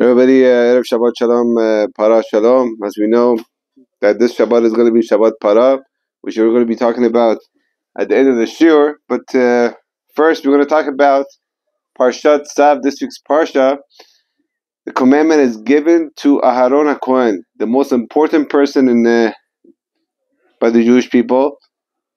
Everybody, Erev Shabbat Shalom, Parah Shalom. As we know that this Shabbat is going to be Shabbat Parah, which we're going to be talking about at the end of the Shiur. But first, we're going to talk about Parashat Tsav, this week's Parashah. The commandment is given to Aharon HaKohen, the most important person by the Jewish people,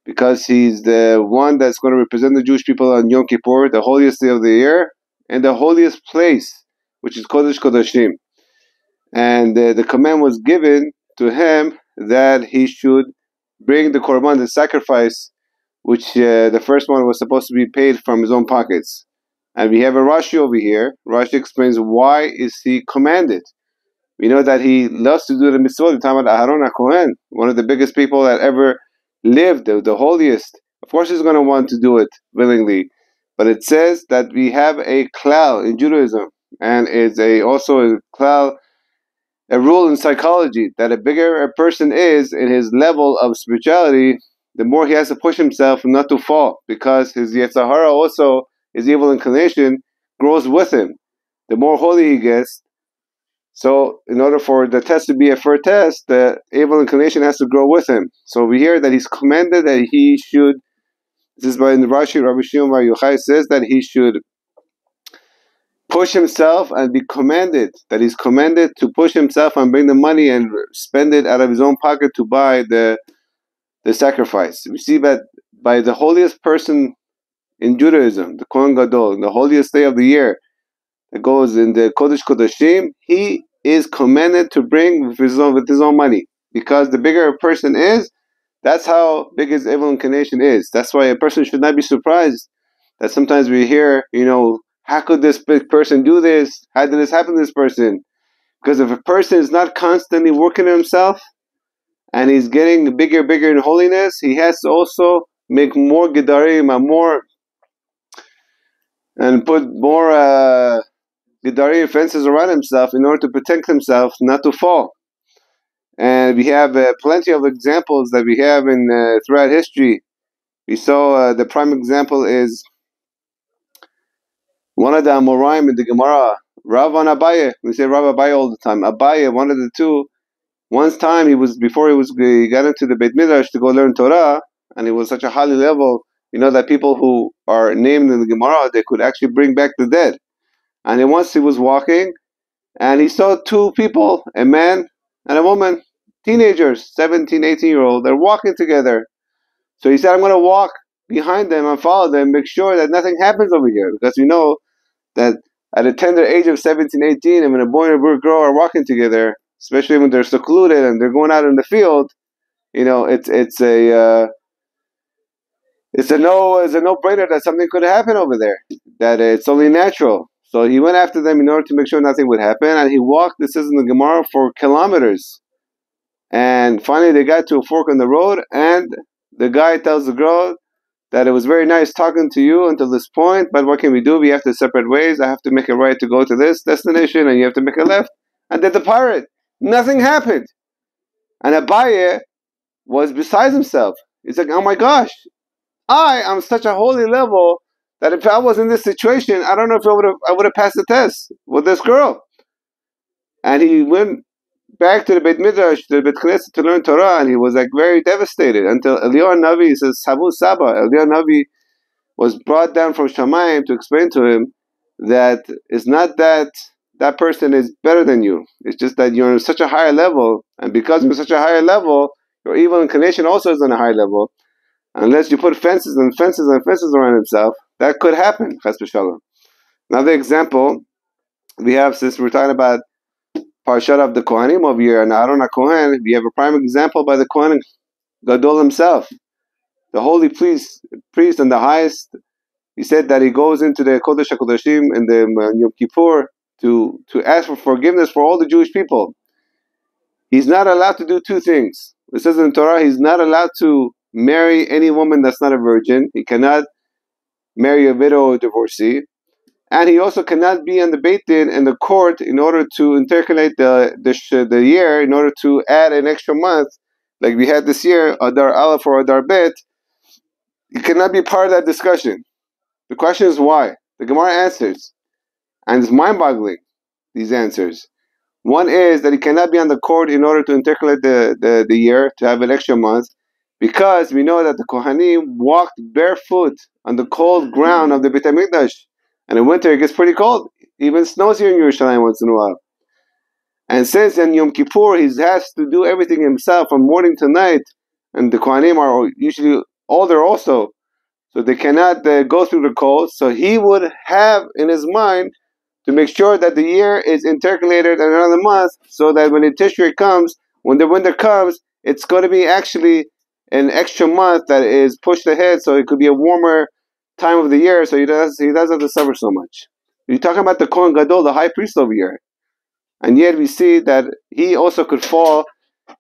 because he's the one that's going to represent the Jewish people on Yom Kippur, the holiest day of the year, and the holiest place, which is Kodesh Kodashim. And the command was given to him that he should bring the korban, the sacrifice, which the first one was supposed to be paid from his own pockets. And we have a Rashi over here. Rashi explains why is he commanded. We know that he loves to do the mitzvot. We're talking about Aharon HaKohen, one of the biggest people that ever lived, the holiest. Of course he's going to want to do it willingly. But it says that we have a klal in Judaism, and it's also a klal, a rule in psychology, that the bigger a person is in his level of spirituality, the more he has to push himself not to fall, because his Yetzer Hara also, his evil inclination, grows with him. The more holy he gets, so in order for the test to be a fair test, the evil inclination has to grow with him. So we hear that he's commanded that he should, this is by the Rashi, Rabbi Shiur by Yochai says that he should push himself and be commanded, that he's commanded to push himself and bring the money and spend it out of his own pocket to buy the sacrifice. We see that by the holiest person in Judaism, the Kohen Gadol, the holiest day of the year, that goes in the Kodesh Kodashim, he is commanded to bring with his own money. Because the bigger a person is, that's how big his evil inclination is. That's why a person should not be surprised that sometimes we hear, how could this big person do this? How did this happen to this person? Because if a person is not constantly working on himself and he's getting bigger in holiness, he has to also make more gedarim, and put more gedarim fences around himself in order to protect himself not to fall. And we have plenty of examples that we have in throughout history. We saw the prime example is one of the Amoraim in the Gemara, Rav and Abaye. We say Rav Abaye all the time. Abaye, one of the two. One time he got into the Beit Midrash to go learn Torah, and it was such a high level. That people who are named in the Gemara, they could actually bring back the dead. And then once he was walking, and he saw two people, a man and a woman, teenagers, 17, 18-year-old. They're walking together. So he said, I'm going to walk behind them and follow them, make sure that nothing happens over here, because we know that at a tender age of 17, 18, and when a boy and a girl are walking together, especially when they're secluded and they're going out in the field, it's a no-brainer that something could happen over there, that it's only natural. So he went after them in order to make sure nothing would happen, and he walked, this is in the Gemara, for kilometers. And finally they got to a fork in the road, and the guy tells the girl that it was very nice talking to you until this point, but what can we do? We have to separate ways. I have to make a right to go to this destination, and you have to make a left. And they depart. Nothing happened. And Abaye was beside himself. He's like, oh my gosh, I am such a holy level that if I was in this situation, I don't know if I would have passed the test with this girl. And he went back to the Beit Midrash, to the Beit Knesset, to learn Torah, and he was very devastated until Eliyahu Navi says, Sabu Saba. Eliyahu Navi was brought down from Shamayim to explain to him that it's not that that person is better than you. It's just that you're on such a higher level, and because you're such a higher level, your evil inclination also is on a high level. Unless you put fences and fences and fences around himself, that could happen. Chas v'shalom. Another example we have, since we're talking about Parashah of the Kohanim over here, and Aharon HaKohen, we have a prime example by the Kohen Gadol himself, the holy priest and the highest. He said that he goes into the Kodesh HaKodashim in the Yom Kippur to ask for forgiveness for all the Jewish people. He's not allowed to do two things. It says in Torah, he's not allowed to marry any woman that's not a virgin. He cannot marry a widow or divorcee. And he also cannot be in the Beit Din, in the court, in order to intercalate the year, in order to add an extra month, like we had this year, Adar Aleph or Adar Bet. He cannot be part of that discussion. The question is why. The Gemara answers, and it's mind-boggling. these answers. One is that he cannot be on the court in order to intercalate the year, to have an extra month, because we know that the Kohanim walked barefoot on the cold ground of the Beit HaMikdash. And in winter it gets pretty cold. Even snows here in Yerushalayim once in a while. And since in Yom Kippur he has to do everything himself from morning to night, and the Kohanim are usually older also, so they cannot go through the cold, so he would have in his mind to make sure that the year is intercalated another month, so that when the Tishrei comes, when the winter comes, it's going to be actually an extra month that is pushed ahead, so it could be a warmer time of the year, so he doesn't have to suffer so much. You're talking about the Kohen Gadol, the high priest over here. And yet we see that he also could fall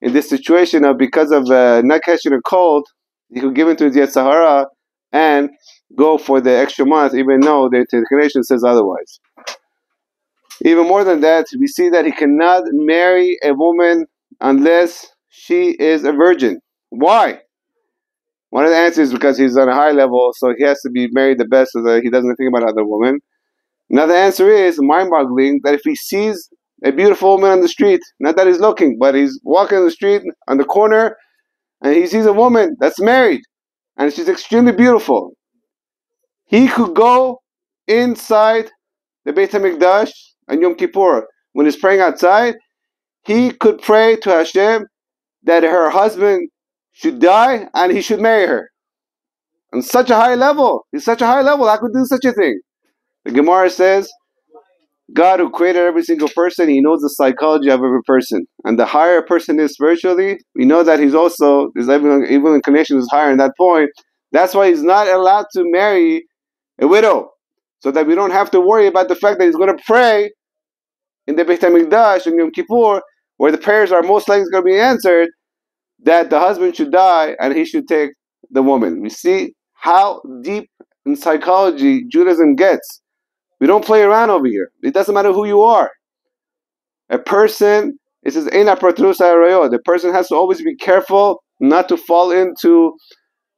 in this situation of, because of not catching a cold, he could give into his Yetzer Hara and go for the extra month, even though the intercalation says otherwise. Even more than that, we see that he cannot marry a woman unless she is a virgin. Why? One of the answers is because he's on a high level, so he has to be married the best so that he doesn't think about other women. Another answer is mind-boggling, that if he sees a beautiful woman on the street, not that he's looking, but he's walking on the street on the corner and he sees a woman that's married and she's extremely beautiful, he could go inside the Beit HaMikdash on Yom Kippur. When he's praying outside, he could pray to Hashem that her husband should die and he should marry her. On such a high level. He's such a high level. How could do such a thing? The Gemara says, God who created every single person, he knows the psychology of every person. And the higher a person is spiritually, we know that he's also, his evil inclination is higher in that point. That's why he's not allowed to marry a widow. So that we don't have to worry about the fact that he's going to pray in the Beit HaMikdash in Yom Kippur, where the prayers are most likely going to be answered, that the husband should die and he should take the woman. We see how deep in psychology Judaism gets. We don't play around over here. It doesn't matter who you are. A person, it says, the person has to always be careful not to fall into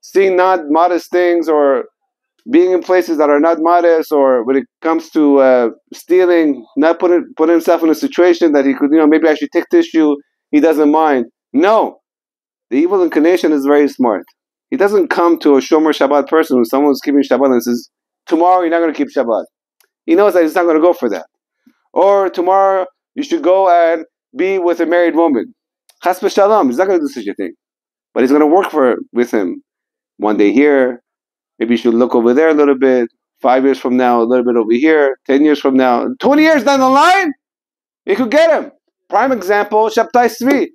seeing not modest things, or being in places that are not modest, or when it comes to stealing, not put himself in a situation that he could, maybe I should take tissue, he doesn't mind. No. The evil inclination is very smart. He doesn't come to a Shomer Shabbat person when someone's keeping Shabbat and says, tomorrow you're not going to keep Shabbat. He knows that he's not going to go for that. Or tomorrow you should go and be with a married woman. Chas v'shalom, he's not going to do such a thing. But he's going to work with him. One day here, maybe you should look over there a little bit. 5 years from now, a little bit over here. 10 years from now. 20 years down the line, you could get him. Prime example, Shabtai Tzvi.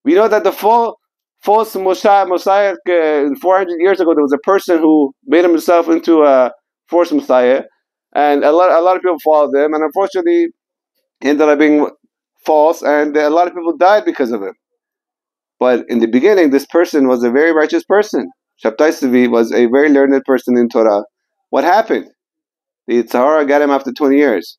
We know that the false Messiah, 400 years ago, there was a person who made himself into a false Messiah. And a lot of people followed him, and unfortunately, he ended up being false, and a lot of people died because of him. But in the beginning, this person was a very righteous person. Shabtai Tzvi was a very learned person in Torah. What happened? The Yetzer Hara got him after 20 years.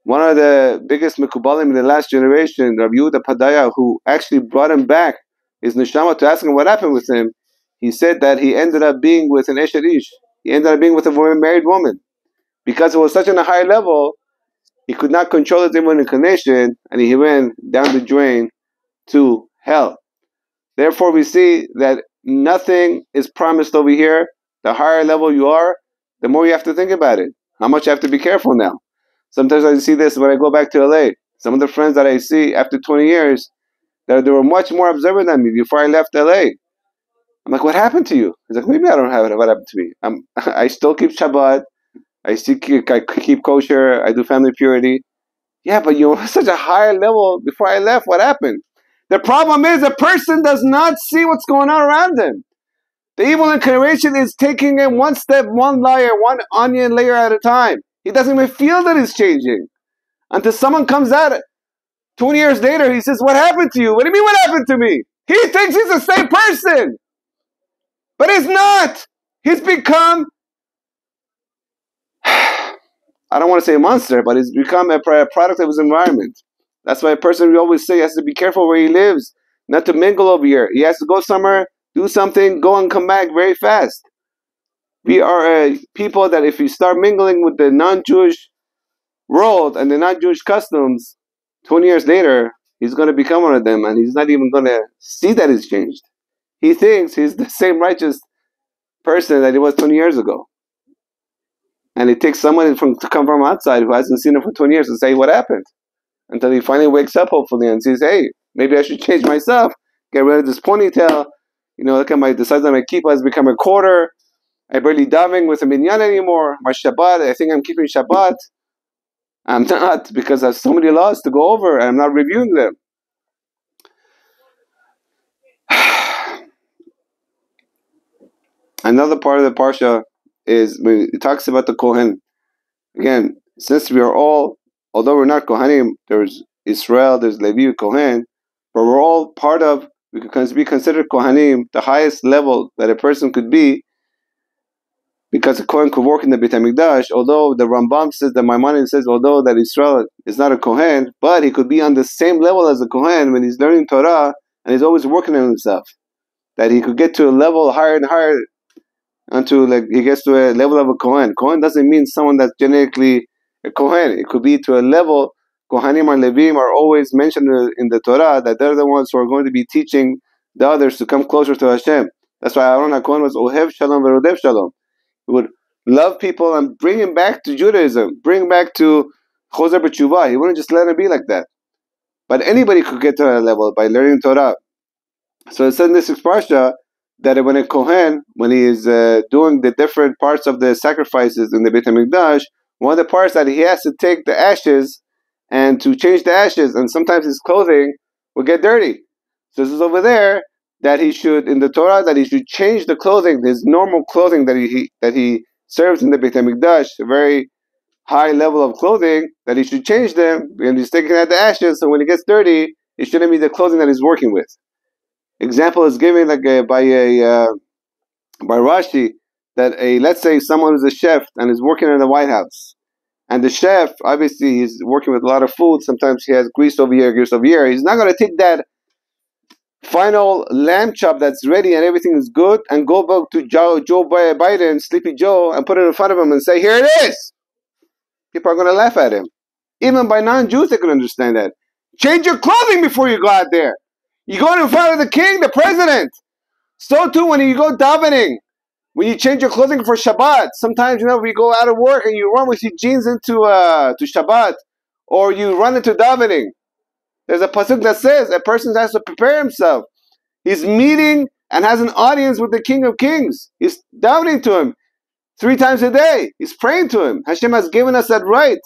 One of the biggest Mekubalim in the last generation, Rabbi Yehuda Padaya, who actually brought him back, his Neshama, to ask him what happened with him, he said that he ended up being with an Eshet Ish. He ended up being with a married woman. Because it was such on a high level, he could not control his evil inclination, and he went down the drain to hell. Therefore, we see that nothing is promised over here. The higher level you are, the more you have to think about it. How much you have to be careful now. Sometimes I see this when I go back to LA. Some of the friends that I see after 20 years, they were much more observant than me before I left LA. I'm like, what happened to you? He's like, maybe I don't have it. What happened to me? I still keep Shabbat. I keep kosher. I do family purity. Yeah, but you were such a higher level before I left. What happened? The problem is a person does not see what's going on around them. The evil inclination is taking him one step, one layer, one onion layer at a time. He doesn't even feel that it's changing. Until someone comes at it. 20 years later, he says, what happened to you? What do you mean, what happened to me? He thinks he's the same person. But he's not. He's become, I don't want to say a monster, but he's become a product of his environment. That's why a person, we always say, has to be careful where he lives, not to mingle over here. He has to go somewhere, do something, go and come back very fast. We are people that if you start mingling with the non-Jewish world and the non-Jewish customs, 20 years later, he's going to become one of them, and he's not even going to see that he's changed. He thinks he's the same righteous person that he was 20 years ago. And it takes someone to come from outside who hasn't seen him for 20 years to say what happened. Until he finally wakes up, hopefully, and says, hey, maybe I should change myself. Get rid of this ponytail. Look at the size of my kippah has become a quarter. I barely davening with a minyan anymore. My Shabbat, I think I'm keeping Shabbat. I'm not, because I have so many laws to go over and I'm not reviewing them. Another part of the Parsha is when it talks about the Kohen. Again, since we are all, although we're not Kohanim, there's Israel, there's Levi, Kohen, but we're all part of, we could be considered Kohanim, the highest level that a person could be, because a Kohen could work in the Beit HaMikdash, although the Rambam says, the Maimonides says, although that Israel is not a Kohen, but he could be on the same level as a Kohen when he's learning Torah, and he's always working on himself. That he could get to a level higher and higher, until he gets to a level of a Kohen. Kohen doesn't mean someone that's genetically a Kohen. It could be to a level, Kohanim or Levim are always mentioned in the Torah, that they're the ones who are going to be teaching the others to come closer to Hashem. That's why Aaron HaKohen was Ohev Shalom Verodev Shalom. He would love people and bring him back to Judaism, bring him back to Chozer B'Tshuvah. He wouldn't just let him be like that. But anybody could get to that level by learning Torah. So it says in this Parsha that when a Kohen, when he is doing the different parts of the sacrifices in the Beit HaMikdash, one of the parts that he has to take the ashes and to change the ashes, and sometimes his clothing will get dirty. So this is over there that he should, in the Torah, that he should change the clothing, his normal clothing that he serves in the Beit HaMikdash, a very high level of clothing, that he should change them, and he's taking out the ashes, so when it gets dirty, it shouldn't be the clothing that he's working with. Example is given by Rashi, that let's say someone who's a chef and is working in the White House, and the chef, obviously he's working with a lot of food, sometimes he has grease over here, he's not going to take that final lamb chop that's ready and everything is good and go back to Joe Biden, Sleepy Joe, and put it in front of him and say, here it is. People are going to laugh at him. Even by non-Jews they can understand that. Change your clothing before you go out there. You go in front of the king, the president. So too when you go davening, when you change your clothing for Shabbat. Sometimes, when you go out of work and you run with your jeans into to Shabbat, or you run into davening. There's a pasuk that says a person has to prepare himself. He's meeting and has an audience with the King of Kings. He's davening to him 3 times a day. He's praying to him. Hashem has given us that right,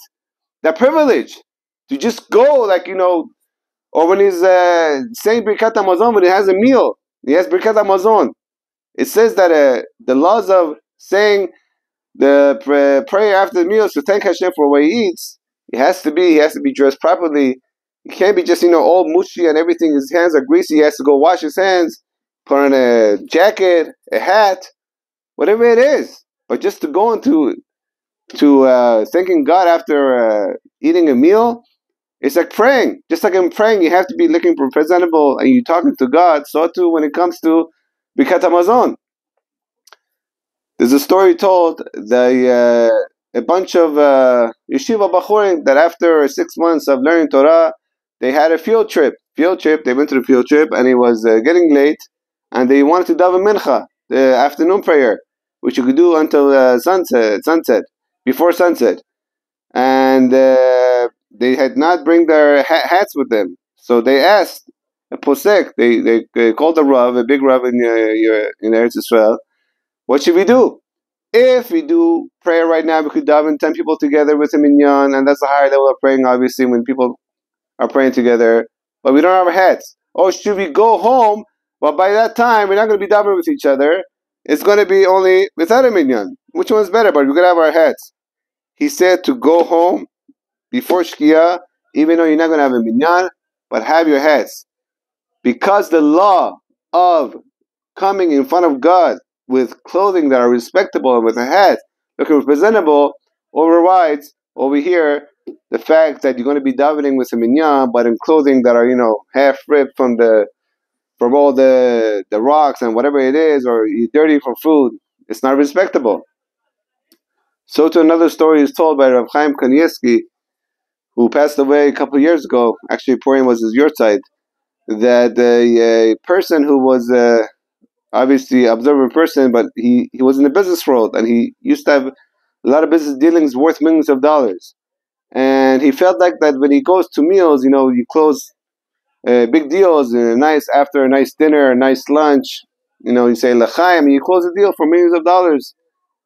that privilege, to just go or when he's saying Birkat Hamazon, when he has a meal, he has Birkat Hamazon. It says that the laws of saying the prayer after the meal is to thank Hashem for what he eats. He has to be dressed properly. He can't be just all mushy and everything. His hands are greasy. He has to go wash his hands, put on a jacket, a hat, whatever it is. But just to go into thanking God after eating a meal, it's like praying. Just like in praying, you have to be looking presentable and you're talking to God. So too when it comes to Birkat Hamazon. There's a story told that a bunch of yeshiva bachurim, that after 6 months of learning Torah, they had a field trip. They went to the field trip and it was getting late, and they wanted to daven mincha, the afternoon prayer, which you could do until sunset, before sunset. And they had not bring their hats with them, so they asked a posek. They called a rav, a big rav in Eretz Israel. What should we do? If we do prayer right now, we could daven 10 people together with a minyan, and that's a higher level of praying, obviously, when people are praying together. But we don't have our hats. Oh, should we go home? Well, by that time, we're not going to be davening with each other. It's going to be only without a minyan. Which one's better? But we're going to have our hats. He said to go home before Shkia, even though you're not going to have a minyan, but have your hats. Because the law of coming in front of God with clothing that are respectable and with a hat looking presentable overrides over here the fact that you're going to be davening with a minyan, but in clothing that are half ripped from all the rocks and whatever it is, or you're dirty from food. It's not respectable. So to another story is told by Rav Chaim Kanievsky, who passed away a couple of years ago. Actually, Purim was his yahrzeit. That a person who was obviously observant person, but he was in the business world, and he used to have a lot of business dealings worth millions of dollars. And he felt like that when he goes to meals, you close big deals, after a nice dinner, a nice lunch, you say l'chaim, and you close a deal for millions of dollars.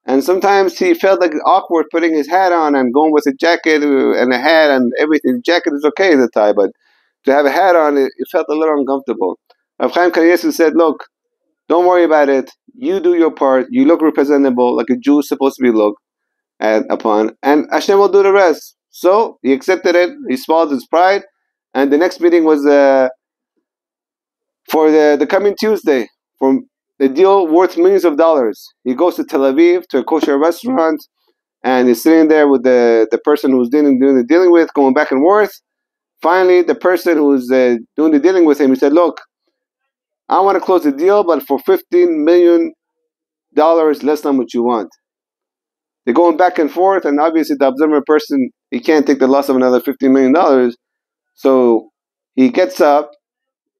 And sometimes he felt like awkward putting his hat on and going with a jacket and a hat and everything. The jacket is okay, the tie, but to have a hat on, it felt a little uncomfortable. Rav Chaim Kanievsky said, look, don't worry about it. You do your part. You look representable, like a Jew is supposed to be looked upon, and Hashem will do the rest. So he accepted it. He swallowed his pride, and the next meeting was for the coming Tuesday for a deal worth millions of dollars. He goes to Tel Aviv to a kosher restaurant, and he's sitting there with the person who's doing the dealing with, going back and forth. Finally, the person who's doing the dealing with him, he said, look, I want to close the deal, but for $15 million less than what you want. They're going back and forth, and obviously the observant person, he can't take the loss of another $15 million. So he gets up,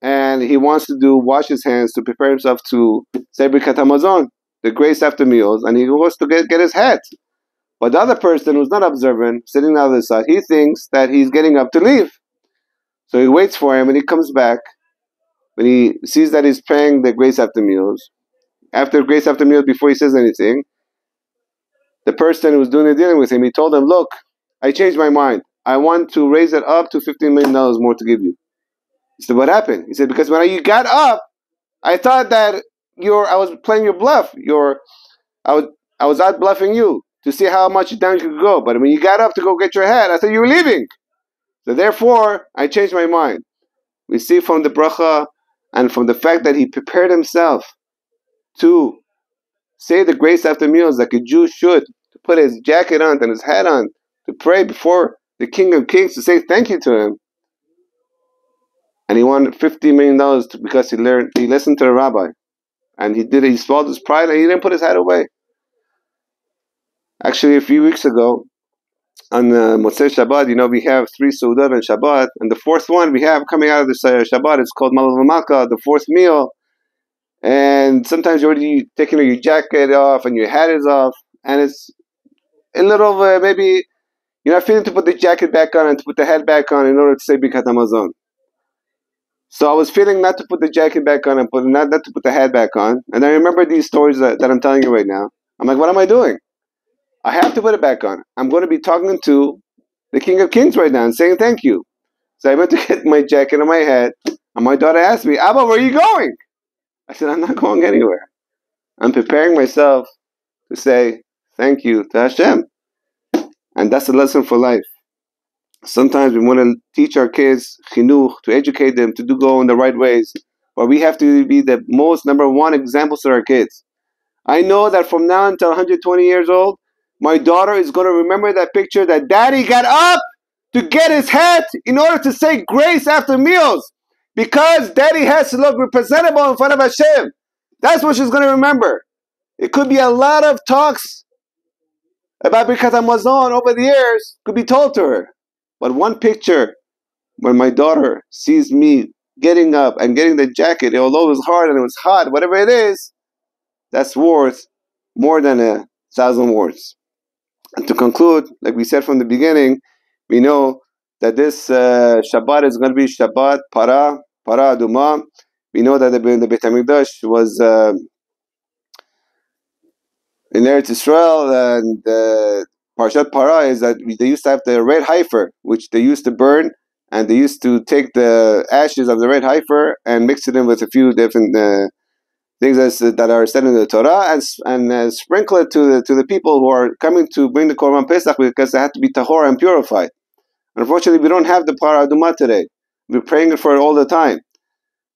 and he wants to wash his hands to prepare himself to say Birkat Hamazon, the grace after meals, and he wants to get his hat. But the other person who's not observant, sitting on the other side, he thinks that he's getting up to leave. So he waits for him, and he comes back. When he sees that he's praying the grace after meals, before he says anything, the person who was doing the dealing with him, he told him, look, I changed my mind. I want to raise it up to $15 million more to give you. He said, what happened? He said, because when you got up, I thought that I was playing your bluff. I was out bluffing you to see how much down you could go. But when you got up to go get your hat, I thought you were leaving. So therefore, I changed my mind. We see from the bracha and from the fact that he prepared himself to say the grace after meals like a Jew should, to put his jacket on and his hat on, to pray before the King of Kings, to say thank you to him. And he wanted $50 million because he listened to the rabbi. And he swallowed his pride, and he didn't put his hat away. Actually, a few weeks ago, on Motzei Shabbat, we have 3 Seudah on Shabbat, and the 4th one we have coming out of this Shabbat, it's called Malav Malka, the 4th meal. And sometimes you're already taking your jacket off and your hat is off, and it's a little maybe you're not feeling to put the jacket back on and to put the hat back on in order to say Birkat Hamazon. So I was feeling not to put the jacket back on and not to put the hat back on. And I remember these stories that I'm telling you right now. I'm like, what am I doing? I have to put it back on. I'm going to be talking to the King of Kings right now and saying thank you. So I went to get my jacket and my hat, and my daughter asked me, Abba, where are you going? I said, I'm not going anywhere. I'm preparing myself to say thank you to Hashem. And that's a lesson for life. Sometimes we want to teach our kids chinuch, to educate them, to go in the right ways. But we have to be the most number one examples to our kids. I know that from now until 120 years old, my daughter is going to remember that picture that daddy got up to get his hat in order to say grace after meals. Because daddy has to look representable in front of Hashem. That's what she's going to remember. It could be a lot of talks about Birkat Hamazon over the years could be told to her. But one picture, when my daughter sees me getting up and getting the jacket, although it was hard and it was hot, whatever it is, that's worth more than 1,000 words. And to conclude, like we said from the beginning, we know that this Shabbat is going to be Shabbat Parah Aduma. We know that the Beit HaMikdash was in Eretz Israel, and Parashat Parah is that they used to have the red heifer, which they used to burn, and they used to take the ashes of the red heifer and mix it in with a few different things that are said in the Torah, and sprinkle it to the people who are coming to bring the Korban Pesach, because they have to be tahor and purified. Unfortunately, we don't have the Parah Aduma today. We're praying for it all the time.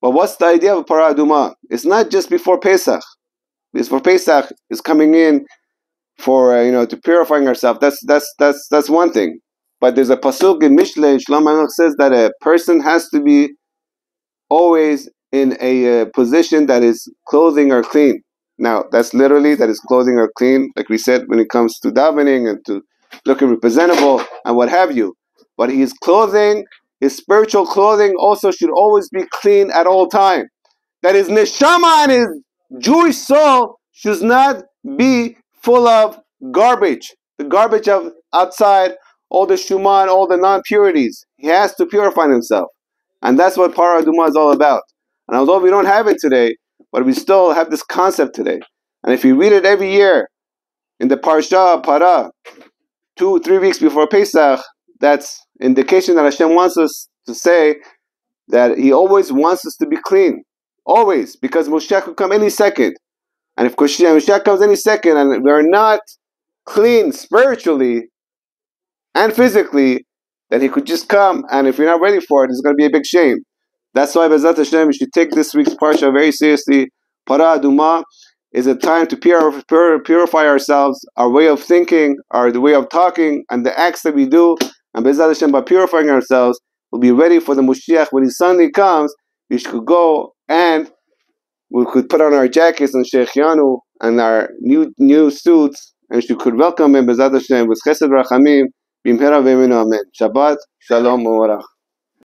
But what's the idea of Parah Aduma? It's not just before Pesach. Because for Pesach is coming in for to purifying ourselves. That's one thing. But there's a pasuk in Mishle, Shlomo says that a person has to be always in a position that is clothing are clean. Now that's literally that is clothing are clean, like we said when it comes to davening and to looking presentable and what have you. but his clothing, his spiritual clothing also should always be clean at all time. That his Neshama and his Jewish soul should not be full of garbage. The garbage of outside, all the shuman, all the non-purities. He has to purify himself. And that's what Parah Adumah is all about. And although we don't have it today, but we still have this concept today. And if you read it every year in the Parashah, Parah, 2-3 weeks before Pesach, that's indication that Hashem wants us to say that He always wants us to be clean. Always. Because Moshiach could come any second. And if Moshiach comes any second and we're not clean spiritually and physically, then He could just come, and if you're not ready for it, it's going to be a big shame. That's why, B'ezrat Hashem, we should take this week's Parashah very seriously. Parah Adumah is a time to purify ourselves, our way of thinking, the way of talking, and the acts that we do. And B'ezrat Hashem, by purifying ourselves, we'll be ready for the Moshiach. When He suddenly comes, we should go and we could put on our jackets and Shechianu and our new suits, and we could welcome Him, B'ezrat Hashem, with Chesed Rachamim, Bimhera V'Eminu Amen. Shabbat Shalom U'Barach.